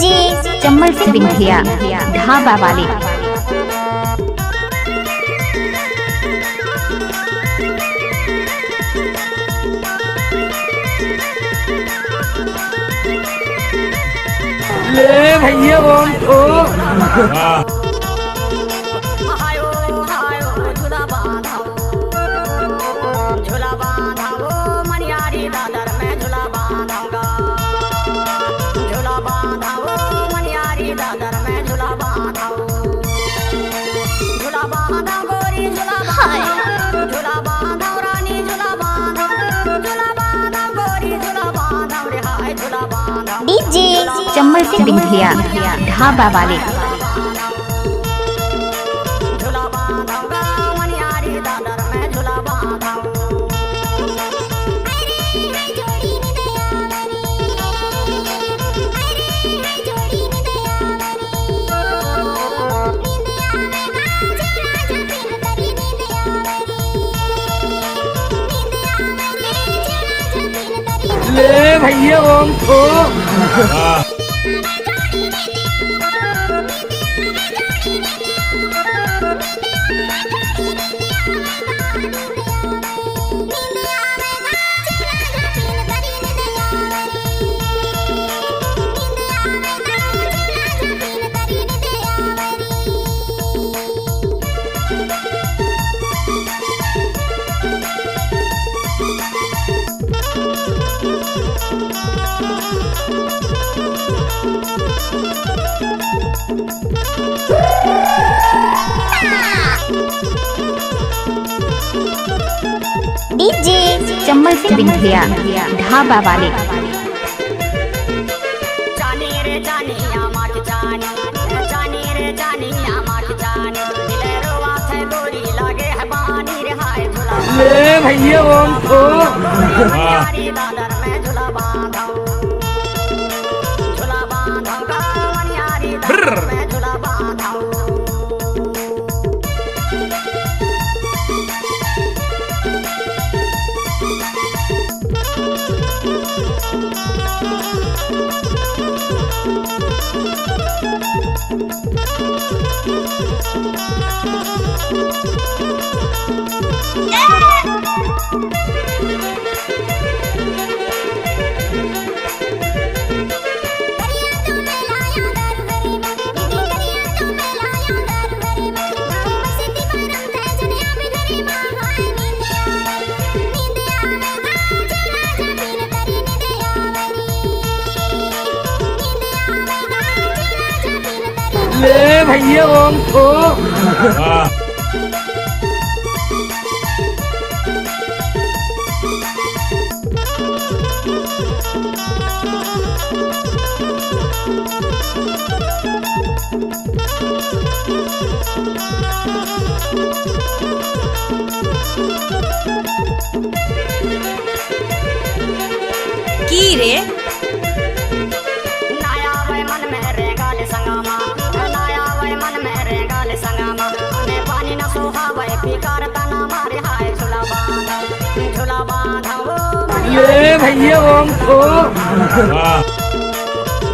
DJ Chambal Singh बिंधिया dhaba वाले। ले भैया बोल तो झूला बांधाओ मनियारी दादर में झूला बांधाऊंगा। झूला बांधाओ मनियारी दादर में झूला बांधाओ। झूला बांधाओ गोरी झूला बांधाओ। झूला बांधाओ रानी झूला बांधाओ। झूला बांधाओ गोरी झूला बांधाओ रे हाय झूला बांधाओ। डीजे चम्मल सिंह बिंधिया ढाबा वाले। झूला बांधाऊंगा मनियारी दादर में झूला बांधाओ। ले भैया बोल तो डीजे चम्मल सिंह बिंधिया ढाबा वाले। जानी रे जानी आमाक जानी। जानी रे जानी आमाक जानी। दिले रोवा थे गोरी लागे है बानी रे हाय झूला ले भैया बोल तो मनियारी दादर में झूला बांधाओ। झूला बांधाऊंगा मनियारी दादर में झूला बांधाओ। ले भैया बोल तो की रे नाया वै मन में रेगाल संगामा। नाया वै मन में रेगाल संगामा। ने पानी न सोहा वै पिकार तना मारे हाय झूला बांधाओ। झूला बांधाओ ले भैया बोल तो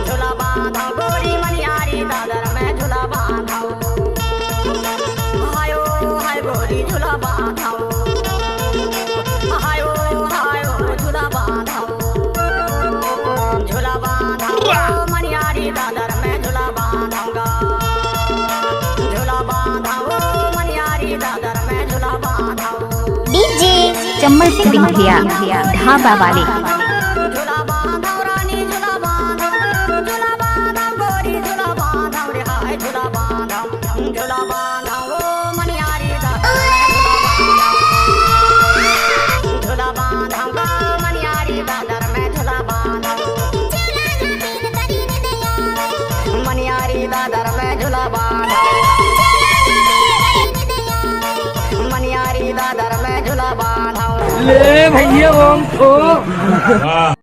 झूला बांधाओ गोरी मनियारी दादर में झूला बांधाओ। हायो हाय गोरी झूला बांधाओ। हायो हायो झूला बांधाओ। झूला बांधाओ मनियारी दादर में झूला बांधाऊंगा। झूला बांधाओ मनियारी दादर में झूला बांधाओ। डीजे चम्मल सिंह बिंधिया ढाबा वाले। झूला बांधाओ रानी झूला बांधाओ। झूला बांधाओ गोरी झूला बांधाओ रे हाय झूला बांधाओ। झूला बांधाओ मनियारी दादर में झूला बांधाऊंगा मनियारी दादर में झूला बांधाओ। मनियारी दादर में झूला बांधाओ। मनियारी दादर में झूला बांधाओ। ले भैया बोल तो